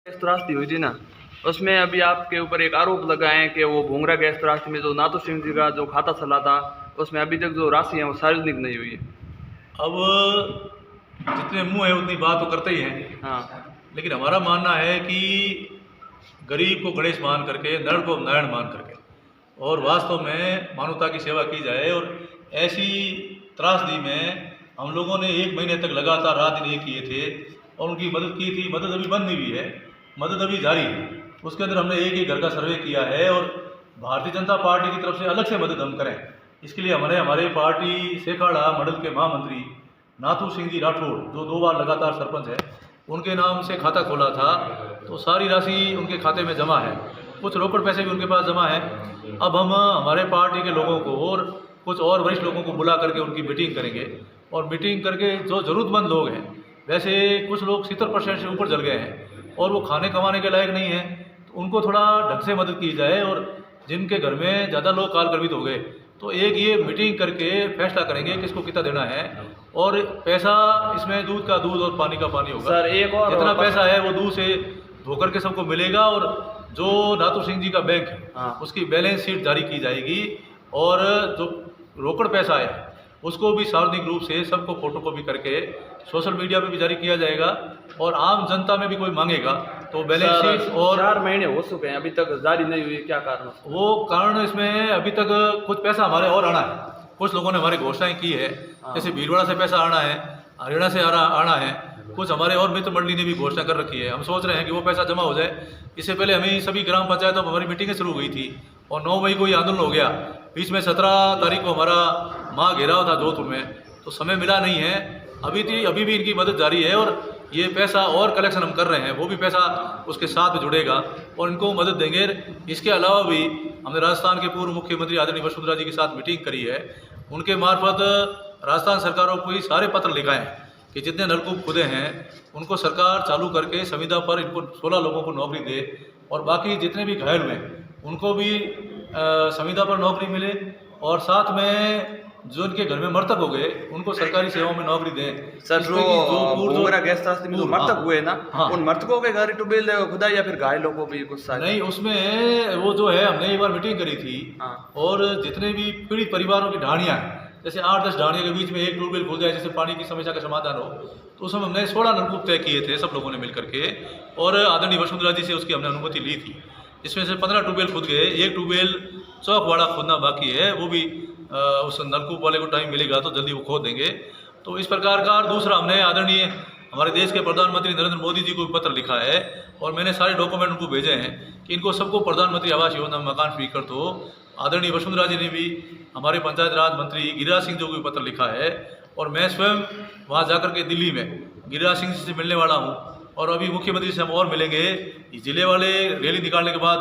Gas त्रासदी हुई थी ना, उसमें अभी आपके ऊपर एक आरोप लगा है कि वो भूंगरा गैस त्रासदी में जो नाथू सिंह जी का जो खाता चला था उसमें अभी तक जो राशि है वो सार्वजनिक नहीं हुई है। अब जितने मुंह है उतनी बात तो करते ही हैं। हाँ लेकिन हमारा मानना है कि गरीब को गणेश मान करके, नर को नारायण मान करके और वास्तव में मानवता की सेवा की जाए। और ऐसी त्रासदी में हम लोगों ने 1 महीने तक लगातार रात दिन ये किए थे और उनकी मदद की थी। मदद अभी बंद नहीं हुई है, मदद अभी जारी है। उसके अंदर हमने एक घर का सर्वे किया है और भारतीय जनता पार्टी की तरफ से अलग से मदद हम करें, इसके लिए हमारे पार्टी सेखाड़ा मंडल के महामंत्री नाथू सिंह जी राठौड़, जो 2 बार लगातार सरपंच है, उनके नाम से खाता खोला था। तो सारी राशि उनके खाते में जमा है, कुछ रोकड़ पैसे भी उनके पास जमा है। अब हम हमारे पार्टी के लोगों को और कुछ और वरिष्ठ लोगों को बुला करके उनकी मीटिंग करेंगे और मीटिंग करके जो ज़रूरतमंद लोग हैं, वैसे कुछ लोग 70% से ऊपर जल गए हैं और वो खाने कमाने के लायक नहीं हैं, तो उनको थोड़ा ढंग से मदद की जाए। और जिनके घर में ज़्यादा लोग काल गर्भित हो गए तो एक ये मीटिंग करके फैसला करेंगे किसको कितना देना है। और पैसा इसमें दूध का दूध और पानी का पानी होगा सर। एक और जितना पैसा है वो दूध से धोकर के सबको मिलेगा। और जो नाथू सिंह जी का बैंक है उसकी बैलेंस शीट जारी की जाएगी और जो रोकड़ पैसा है उसको भी सार्वजनिक रूप से सबको फोटोकॉपी करके सोशल मीडिया पे भी जारी किया जाएगा। और आम जनता में भी कोई मांगेगा तो बैलेंस शीट। और 4 महीने हो चुके हैं अभी तक जारी नहीं हुई, क्या कारण? वो कारण इसमें अभी तक कुछ पैसा हमारे और आना है। कुछ लोगों ने हमारी घोषणाएं की है, जैसे भीलवाड़ा से पैसा आना है, हरियाणा से आना है। कुछ हमारे और मित्र मंडली ने भी घोषणा कर रखी है। हम सोच रहे हैं कि वो पैसा जमा हो जाए। इससे पहले हमें सभी ग्राम पंचायतों में हमारी मीटिंगें शुरू हुई थी और 9 मई को ये आंदोलन हो गया। बीच में 17 तारीख को हमारा महाघेराव था जोधपुर में, तो समय मिला नहीं है। अभी भी इनकी मदद जारी है और ये पैसा और कलेक्शन हम कर रहे हैं, वो भी पैसा उसके साथ में जुड़ेगा और इनको मदद देंगे। इसके अलावा भी हमने राजस्थान के पूर्व मुख्यमंत्री आदरणीय वसुंधरा जी के साथ मीटिंग करी है। उनके मार्फत राजस्थान सरकारों को ही सारे पत्र लिखाए हैं कि जितने नलकूप खुदे हैं उनको सरकार चालू करके संविदा पर इनको 16 लोगों को नौकरी दे और बाकी जितने भी घायल हुए उनको भी संविदा पर नौकरी मिले। और साथ में जो इनके घर में मृतक हो गए उनको सरकारी सेवाओं में नौकरी दें। सर, जो भूंगरा गैस त्रासदी में जो मृतक हुए ना, उन मृतकों के घर ट्यूबवेल खुदा या फिर घायलों को भी कुछ नहीं? उसमें वो जो है हमने एक बार मीटिंग करी थी और जितने भी पीड़ित परिवारों की ढाणियाँ हैं, जैसे 8-10 ढाणियों के बीच में एक ट्यूबवेल खुल जाए जिससे पानी की समस्या का समाधान हो, तो उसमें हमने 16 नलकूप तय किए थे सब लोगों ने मिलकर के और आदरणीय वसुंधरा जी से उसकी हमने अनुमति ली थी। इसमें से 15 ट्यूबवेल खुद गए, एक ट्यूबवेल चौकवाड़ा खोदना बाकी है, वो भी उस नलकूप वाले को टाइम मिलेगा तो जल्दी वो खोद देंगे। तो इस प्रकार का। और दूसरा, हमने आदरणीय हमारे देश के प्रधानमंत्री नरेंद्र मोदी जी को पत्र लिखा है और मैंने सारे डॉक्यूमेंट उनको भेजे हैं कि इनको सबको प्रधानमंत्री आवास योजना में मकान स्वीकृत कर दो। आदरणीय वसुंधरा जी ने भी हमारे पंचायत राज मंत्री गिरिराज सिंह जी को भी पत्र लिखा है और मैं स्वयं वहाँ जाकर के दिल्ली में गिरिराज सिंह जी से मिलने वाला हूँ और अभी मुख्यमंत्री से हम और मिलेंगे। जिले वाले रैली निकालने के बाद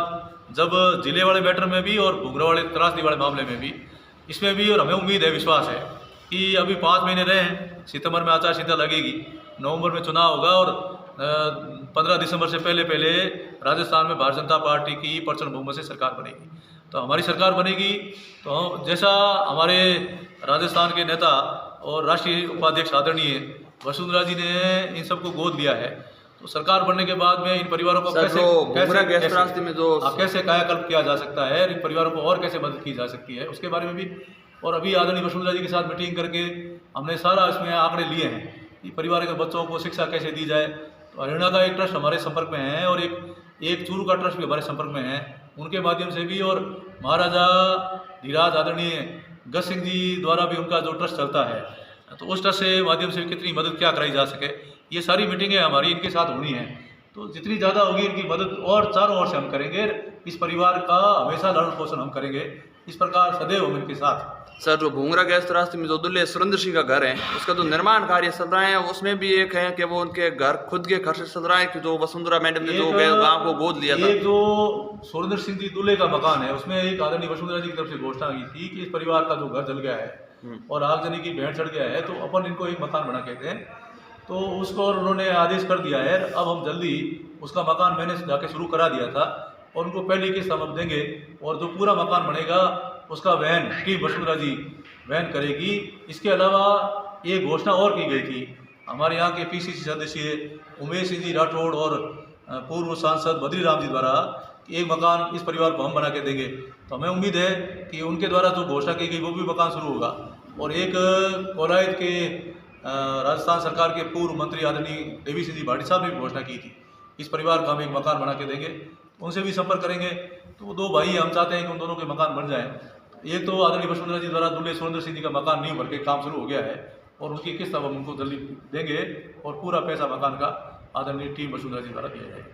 जब जिले वाले मैटर में भी और भूंगरा वाले त्रासदी वाले मामले में भी, इसमें भी। और हमें उम्मीद है, विश्वास है कि अभी 5 महीने रहे हैं, सितंबर में आचार संहिता लगेगी, नवंबर में चुनाव होगा और 15 दिसंबर से पहले राजस्थान में भारतीय जनता पार्टी की प्रचंड बहुमत से सरकार बनेगी। तो हमारी सरकार बनेगी तो जैसा हमारे राजस्थान के नेता और राष्ट्रीय उपाध्यक्ष आदरणीय वसुंधरा जी ने इन सबको गोद लिया है, तो सरकार बनने के बाद में इन परिवारों को कैसे कायाकल्प किया जा सकता है, इन परिवारों को और कैसे मदद की जा सकती है, उसके बारे में भी। और अभी आदरणीय वसुंधरा जी के साथ मीटिंग करके हमने सारा इसमें आंकड़े लिए हैं कि परिवार के बच्चों को शिक्षा कैसे दी जाए। तो हरियाणा का एक ट्रस्ट हमारे संपर्क में है और एक चूरू का ट्रस्ट भी हमारे संपर्क में है, उनके माध्यम से भी। और महाराजा धीराज आदरणीय गज सिंह जी द्वारा भी उनका जो ट्रस्ट चलता है, तो उस ट्रस्ट से माध्यम से कितनी मदद क्या कराई जा सके, ये सारी मीटिंगें हमारी इनके साथ होनी है। तो जितनी ज़्यादा होगी इनकी मदद और चारों ओर से हम करेंगे। इस परिवार का हमेशा लालन पोषण हम करेंगे, इस प्रकार सदैव हम इनके साथ। सर, जो भूंगरा गैस त्रासदी में जो दुल्हे सुरेंद्र सिंह का घर है उसका जो निर्माण कार्य चल रहा है, उसमें भी एक है कि वो उनके घर खुद के खर्च से चल रहा है कि जो वसुंधरा मैडम ने जो गाँव को गोद लिया था। ये जो सुरेंद्र सिंह जी दूल्हे का मकान है उसमें एक आदरणीय वसुंधरा जी की तरफ से घोषणा की थी कि इस परिवार का जो घर जल गया है और आगजनी की भेंट चढ़ गया है तो अपन इनको एक मकान बना के दें, तो उसको उन्होंने आदेश कर दिया है। अब हम जल्दी उसका मकान मैंने जाके शुरू करा दिया था और उनको पहली किस्त हम देंगे और जो पूरा मकान बनेगा उसका वहन टीम वसुंधरा जी वहन करेगी। इसके अलावा एक घोषणा और की गई थी, हमारे यहाँ के पीसीसी सदस्य उमेश सिंह जी राठौड़ और पूर्व सांसद बद्री राम जी द्वारा कि एक मकान इस परिवार को हम बना के देंगे, तो हमें उम्मीद है कि उनके द्वारा जो घोषणा की गई वो भी मकान शुरू होगा। और एक कोलायत के राजस्थान सरकार के पूर्व मंत्री आदरणीय देवी सिंह जी भाटी साहब ने भी घोषणा की थी इस परिवार को हम एक मकान बना के देंगे, उनसे भी संपर्क करेंगे। तो वो दो भाई हम चाहते हैं कि उन दोनों के मकान बन जाएं। एक तो आदरणीय वसुंधरा जी द्वारा दूल्हे सुरेंद्र सिंह जी का मकान नींव भर के काम शुरू हो गया है और उनकी किस्त अब हम उनको जल्दी देंगे और पूरा पैसा मकान का आदरणीय टीम वसुंधरा जी द्वारा दिया जाएगा।